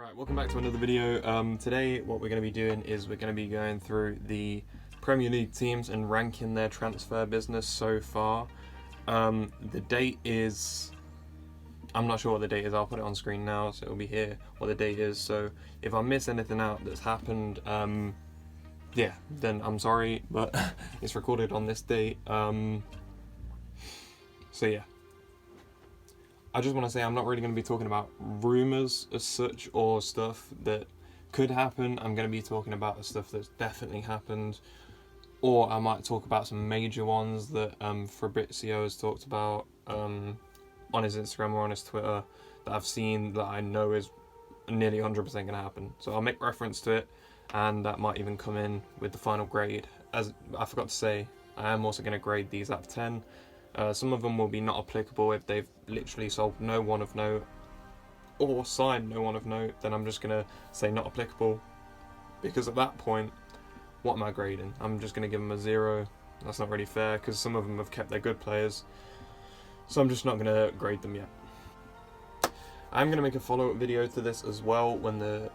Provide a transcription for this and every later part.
Right, welcome back to another video. Today what we're going to be doing is we're going to be going through the Premier League teams and ranking their transfer business so far. The date is... I'm not sure what the date is, I'll put it on screen now so it'll be here what the date is. So if I miss anything out that's happened, yeah, then I'm sorry, but it's recorded on this date. So yeah. I just want to say I'm not really going to be talking about rumours as such or stuff that could happen. I'm going to be talking about the stuff that's definitely happened, or I might talk about some major ones that Fabrizio has talked about on his Instagram or on his Twitter that I've seen that I know is nearly 100% going to happen. So I'll make reference to it, and that might even come in with the final grade. As I forgot to say, I am also going to grade these out of 10. Some of them will be not applicable if they've literally sold no one of note or signed no one of note, then I'm just going to say not applicable, because at that point, what am I grading? I'm just going to give them a 0. That's not really fair because some of them have kept their good players, so I'm just not going to grade them yet. I'm going to make a follow-up video to this as well when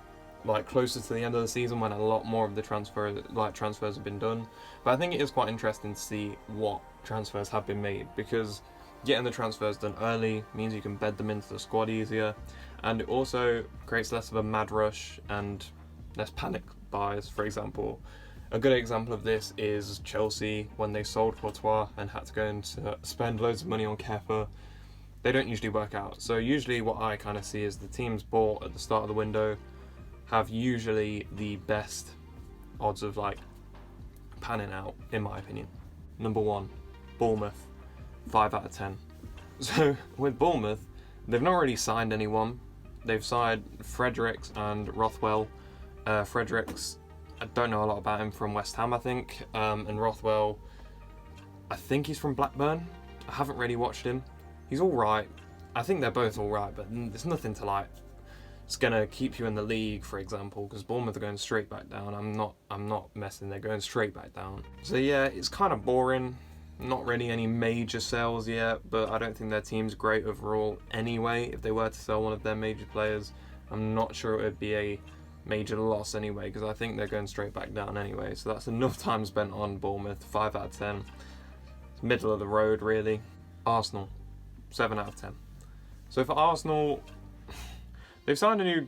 closer to the end of the season, when a lot more of the transfers have been done. But I think it is quite interesting to see what transfers have been made, because getting the transfers done early means you can bed them into the squad easier, and it also creates less of a mad rush and less panic buys. For example, a good example of this is Chelsea when they sold Courtois and had to go and spend loads of money on Kepa. They don't usually work out. So usually what I kind of see is the teams bought at the start of the window have usually the best odds of panning out, in my opinion. Number 1, Bournemouth, 5 out of 10. So with Bournemouth, they've not really signed anyone. They've signed Fredericks and Rothwell. Fredericks, I don't know a lot about him, from West Ham I think, and Rothwell, I think he's from Blackburn. I haven't really watched him. He's alright. I think they're both alright, but there's nothing to it's gonna keep you in the league, for example, because Bournemouth are going straight back down. I'm not messing, they're going straight back down. So yeah, it's kind of boring. Not really any major sales yet, but I don't think their team's great overall anyway. If they were to sell one of their major players, I'm not sure it would be a major loss anyway, because I think they're going straight back down anyway. So that's enough time spent on Bournemouth. 5 out of 10. It's middle of the road, really. Arsenal, 7 out of 10. So for Arsenal, they've signed a new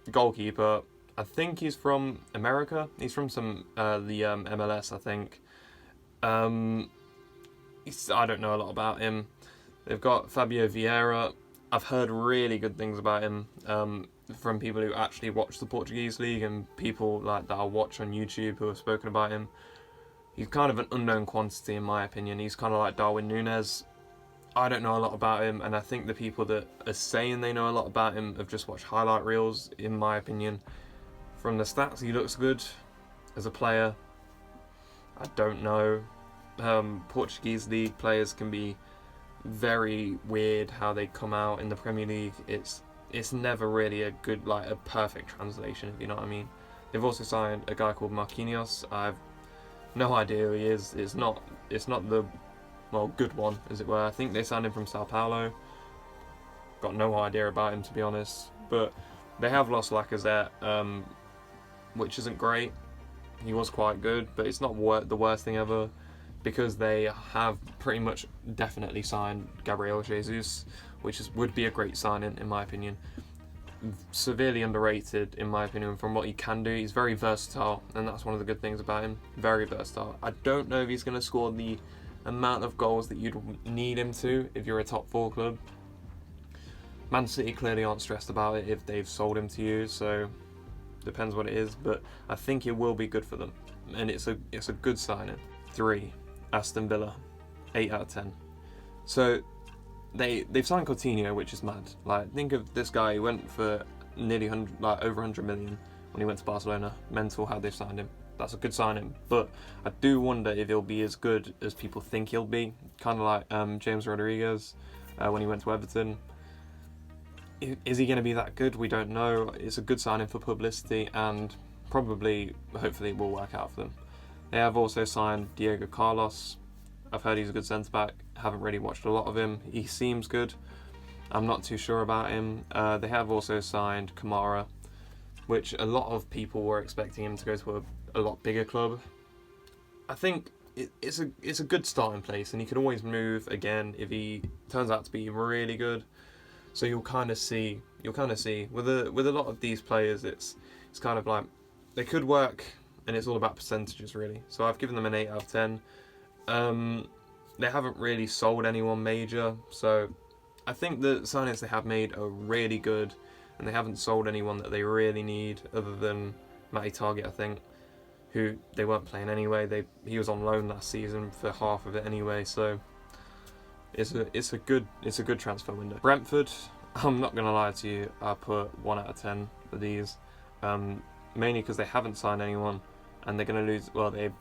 goalkeeper. I think he's from America. He's from the MLS, I think. I don't know a lot about him. They've got Fabio Vieira. I've heard really good things about him from people who actually watch the Portuguese league and people that I watch on YouTube who have spoken about him. He's kind of an unknown quantity in my opinion. He's kind of like Darwin Núñez. I don't know a lot about him, and I think the people that are saying they know a lot about him have just watched highlight reels, in my opinion. From the stats, he looks good as a player. I don't know. Portuguese league players can be very weird how they come out in the Premier League. It's never really a good, a perfect translation, if you know what I mean. They've also signed a guy called Marquinhos. I've no idea who he is. It's not the good one, as it were. I think they signed him from Sao Paulo. Got no idea about him, to be honest. But they have lost Lacazette, which isn't great. He was quite good, but it's not the worst thing ever, because they have pretty much definitely signed Gabriel Jesus, which would be a great signing, in my opinion. Severely underrated, in my opinion, from what he can do. He's very versatile, and that's one of the good things about him. Very versatile. I don't know if he's going to score the amount of goals that you'd need him to if you're a top 4 club. Man City clearly aren't stressed about it if they've sold him to you, so depends what it is, but I think it will be good for them, and it's a good signing. 3, Aston Villa, 8 out of 10. So they've signed Coutinho, which is mad. Think of this guy, he went for nearly over 100 million when he went to Barcelona. Mental how they've signed him. That's a good signing, but I do wonder if he'll be as good as people think he'll be. Kind of like James Rodriguez when he went to Everton. Is he going to be that good? We don't know. It's a good signing for publicity, and probably, hopefully, it will work out for them. They have also signed Diego Carlos. I've heard he's a good centre-back. Haven't really watched a lot of him. He seems good. I'm not too sure about him. They have also signed Kamara. which a lot of people were expecting him to go to a lot bigger club. I think it's a good starting place, and he can always move again if he turns out to be really good. So you'll kind of see with a lot of these players, it's kind of like they could work, and it's all about percentages really. So I've given them an 8 out of 10. They haven't really sold anyone major, so I think the signings they have made are really good, and they haven't sold anyone that they really need, other than Matty Target, I think, who they weren't playing anyway. He was on loan last season for half of it anyway, so it's a good transfer window. Brentford, I'm not gonna lie to you, I put 1 out of 10 for these, mainly because they haven't signed anyone, and they're gonna lose. Well, they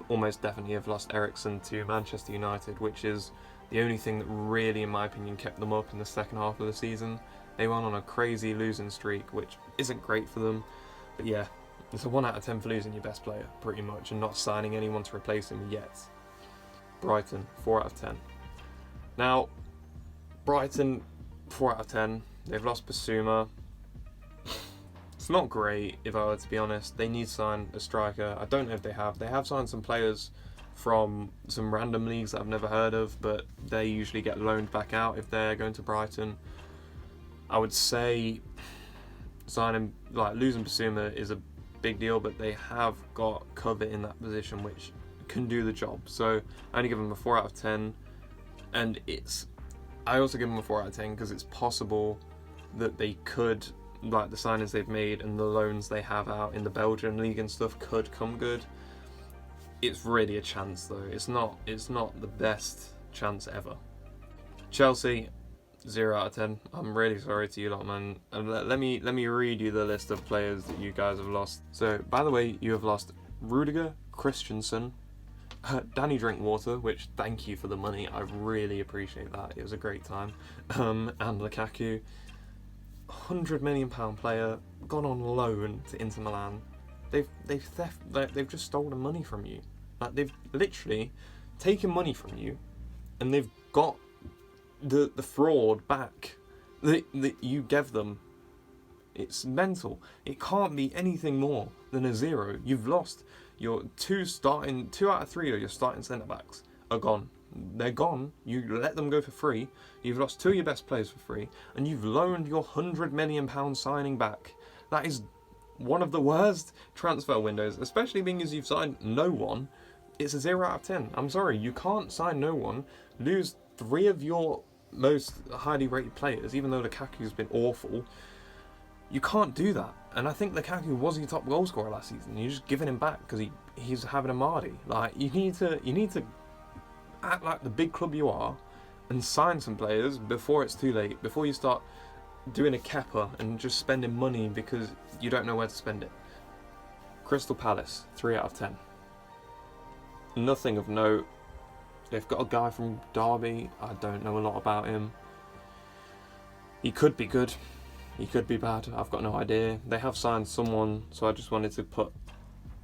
almost definitely have lost Eriksen to Manchester United, which is the only thing that really, in my opinion, kept them up in the second half of the season. They went on a crazy losing streak, which isn't great for them. But yeah, it's a 1 out of 10 for losing your best player, pretty much, and not signing anyone to replace him yet. Brighton, 4 out of 10. Now, Brighton, 4 out of 10. They've lost Basuma. It's not great, if I were to be honest. They need to sign a striker. I don't know if they have. They have signed some players from some random leagues that I've never heard of, but they usually get loaned back out if they're going to Brighton. I would say losing Basuma is a big deal, but they have got cover in that position which can do the job. So I only give them a 4 out of 10, and I also give them a 4 out of 10 because it's possible that they could, like the signings they've made and the loans they have out in the Belgian league and stuff, could come good. It's really a chance though. It's not the best chance ever. Chelsea, 0 out of 10. I'm really sorry to you lot, man. And let me read you the list of players that you guys have lost. So, by the way, you have lost Rudiger, Christensen, Danny Drinkwater, which, thank you for the money. I really appreciate that. It was a great time. And Lukaku, £100 million player, gone on loan to Inter Milan. They've just stolen money from you. Like, they've literally taken money from you, and they've got the fraud back that you gave them. It's mental. It can't be anything more than a 0. You've lost your 2 out of 3 of your starting centre backs are gone. They're gone. You let them go for free. You've lost 2 of your best players for free, and you've loaned your £100 million signing back. That is one of the worst transfer windows, especially being as you've signed no one. It's a 0 out of 10. I'm sorry, you can't sign no one, lose 3 of your most highly rated players, even though Lukaku's been awful. You can't do that. And I think Lukaku was your top goal scorer last season. You're just giving him back because he's having a Mardy. Like, you need to act like the big club you are and sign some players before it's too late, before you start doing a Kepa and just spending money because you don't know where to spend it. Crystal Palace, 3 out of 10. Nothing of note. They've got a guy from Derby. I don't know a lot about him. He could be good. He could be bad. I've got no idea. They have signed someone, so I just wanted to put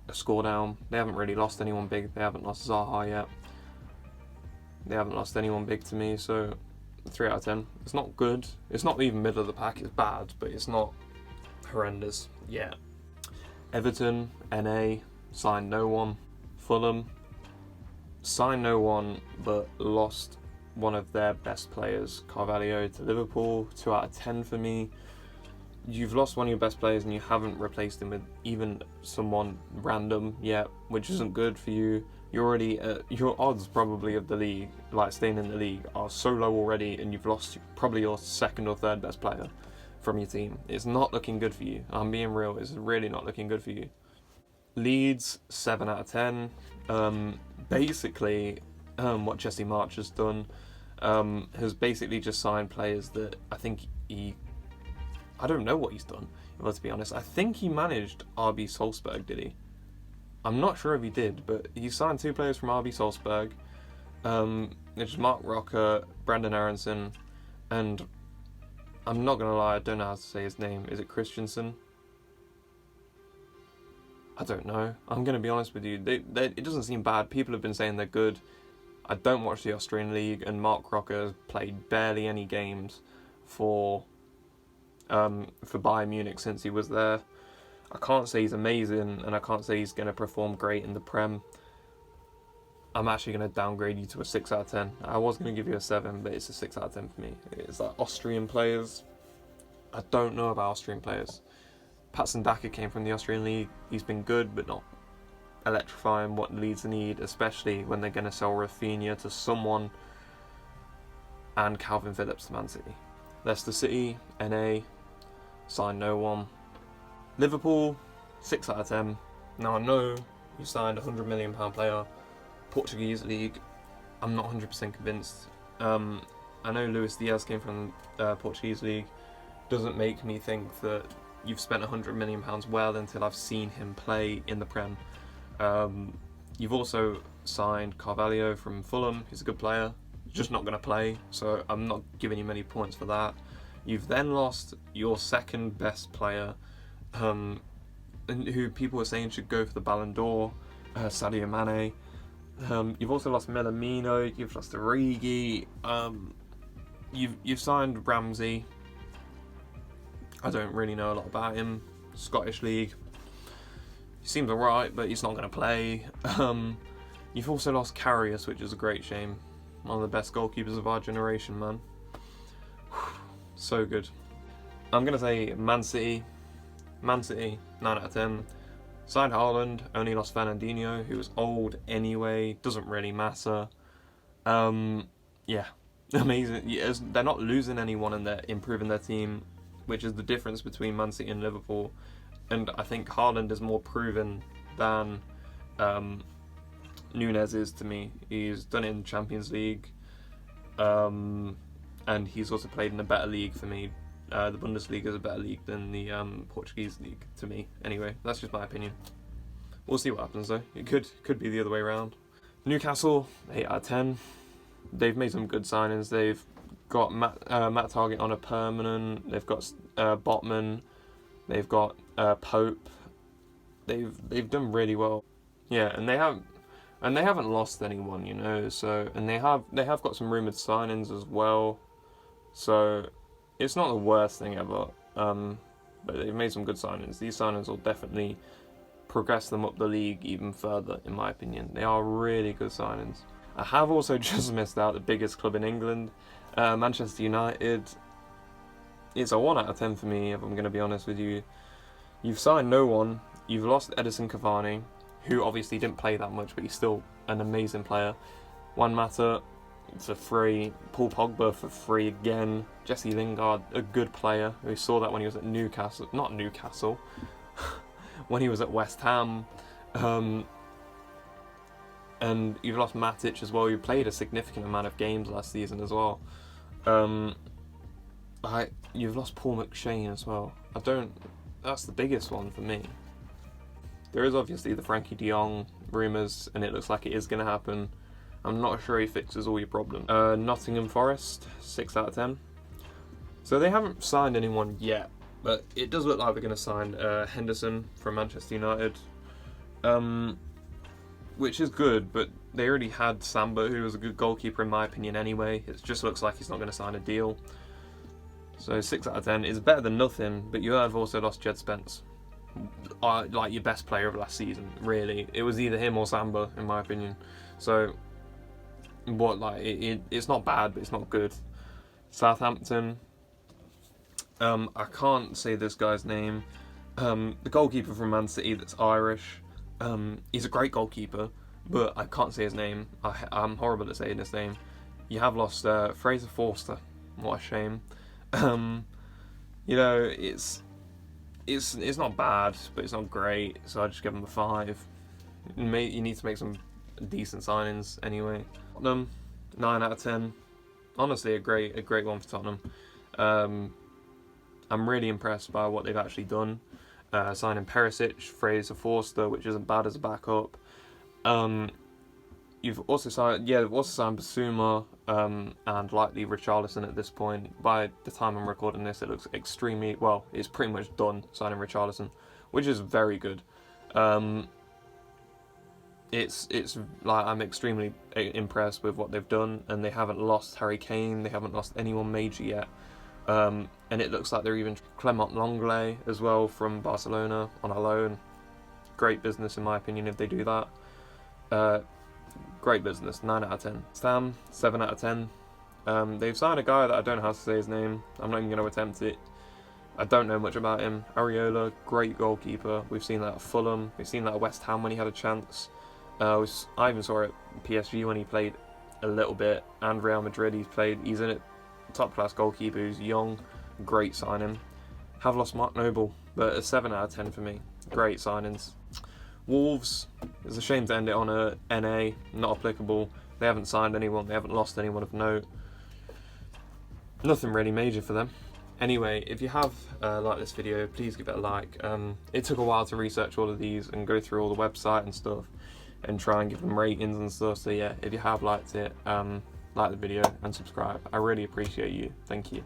a score down. They haven't really lost anyone big. They haven't lost Zaha yet. They haven't lost anyone big to me, so 3 out of 10. It's not good. It's not even middle of the pack. It's bad, but it's not horrendous. Yeah. Everton, NA, signed no one. Fulham, signed no one, but lost one of their best players, Carvalho, to Liverpool. 2 out of 10 for me. You've lost one of your best players and you haven't replaced him with even someone random yet, which isn't good for you. You're already your odds probably of the league, like staying in the league, are so low already, and you've lost probably your 2nd or 3rd best player from your team. It's not looking good for you. I'm being real. It's really not looking good for you. Leeds, 7 out of 10. Basically, what Jesse March has done has basically just signed players that I think I don't know what he's done, well, to be honest. I think he managed RB Salzburg, did he? I'm not sure if he did, but he signed 2 players from RB Salzburg. It's Mark Rocker, Brandon Aronson, and I'm not going to lie, I don't know how to say his name. Is it Christensen? I don't know. I'm going to be honest with you. It doesn't seem bad. People have been saying they're good. I don't watch the Austrian League, and Mark Rocker has played barely any games for Bayern Munich since he was there. I can't say he's amazing, and I can't say he's going to perform great in the Prem. I'm actually going to downgrade you to a 6 out of 10. I was going to give you a 7, but it's a 6 out of 10 for me. It's like Austrian players. I don't know about Austrian players. Patson Daka came from the Austrian league. He's been good, but not electrifying what Leeds need, especially when they're going to sell Rafinha to someone and Calvin Phillips to Man City. Leicester City, NA, signed no one. Liverpool, 6 out of 10. Now I know you signed a £100 million player, Portuguese league. I'm not 100% convinced. I know Luis Diaz came from Portuguese league. Doesn't make me think that you've spent £100 million well until I've seen him play in the Prem. You've also signed Carvalho from Fulham. He's a good player, just not going to play, so I'm not giving you many points for that. You've then lost your second best player, who people are saying should go for the Ballon d'Or, Sadio Mane. You've also lost Melamino. You've lost Origi. You've signed Ramsey. I don't really know a lot about him. Scottish league. He seems alright, but he's not going to play. You've also lost Karius, which is a great shame. One of the best goalkeepers of our generation, man. So good. I'm going to say Man City. Man City, 9 out of 10. Signed Haaland, only lost Fernandinho, who was old anyway. Doesn't really matter. Yeah, amazing. Yeah, they're not losing anyone and they're improving their team, which is the difference between Man City and Liverpool. And I think Haaland is more proven than Nunes is to me. He's done it in the Champions League, and he's also played in a better league for me. The Bundesliga is a better league than the Portuguese league to me. Anyway, that's just my opinion. We'll see what happens though. It could be the other way around. Newcastle, 8 out of 10. They've made some good signings. They've got Matt Target on a permanent. They've got Botman. They've got Pope. They've done really well. Yeah, and they haven't lost anyone, you know. So they have got some rumored signings as well. So it's not the worst thing ever. But they've made some good signings. These signings will definitely progress them up the league even further, in my opinion. They are really good signings. I have also just missed out the biggest club in England, Manchester United. It's a 1 out of 10 for me, if I'm going to be honest with you. You've signed no one. You've lost Edison Cavani, who obviously didn't play that much, but he's still an amazing player. Juan Mata for free. Paul Pogba for free again. Jesse Lingard, a good player. We saw that when he was at Newcastle. Not Newcastle. When he was at West Ham. And you've lost Matic as well. You played a significant amount of games last season as well. You've lost Paul McShane as well. That's the biggest one for me. There is obviously the Frankie de Jong rumours, and it looks like it is going to happen. I'm not sure he fixes all your problems. Nottingham Forest, 6 out of 10. So they haven't signed anyone yet, but it does look like they're going to sign Henderson from Manchester United. Which is good, but they already had Samba, who was a good goalkeeper in my opinion anyway. It just looks like he's not going to sign a deal. So 6 out of 10 is better than nothing, but you have also lost Jed Spence. Like your best player of last season, really. It was either him or Samba, in my opinion. So, it's not bad, but it's not good. Southampton. I can't say this guy's name. The goalkeeper from Man City that's Irish. He's a great goalkeeper, but I can't say his name. I'm horrible at saying his name. You have lost Fraser Forster. What a shame. You know, it's not bad, but it's not great. So I just give him a 5. You need to make some decent signings anyway. Tottenham, 9 out of 10. Honestly, a great one for Tottenham. I'm really impressed by what they've actually done. Signing Perisic, Fraser Forster, which isn't bad as a backup. They've also signed Basuma and likely Richarlison at this point. By the time I'm recording this, it looks extremely well. It's pretty much done signing Richarlison, which is very good. It's like I'm extremely impressed with what they've done, and they haven't lost Harry Kane. They haven't lost anyone major yet, And it looks like they're even Clement Longley as well from Barcelona on a loan. Great business in my opinion if they do that. Great business, 9 out of 10. Stam, 7 out of 10. They've signed a guy that I don't know how to say his name. I'm not even going to attempt it. I don't know much about him. Areola, great goalkeeper. We've seen that at Fulham. We've seen that at West Ham when he had a chance. I even saw it at PSG when he played a little bit. And Real Madrid he's in it. Top class goalkeeper who's young. Great signing. Have lost Mark Noble, but a 7 out of 10 for me. Great signings. Wolves, it's a shame to end it on a NA, not applicable. They haven't signed anyone, they haven't lost anyone of note. Nothing really major for them. Anyway, if you have liked this video, please give it a like. It took a while to research all of these and go through all the website and stuff and try and give them ratings and stuff. So yeah, if you have liked it, like the video and subscribe. I really appreciate you. Thank you.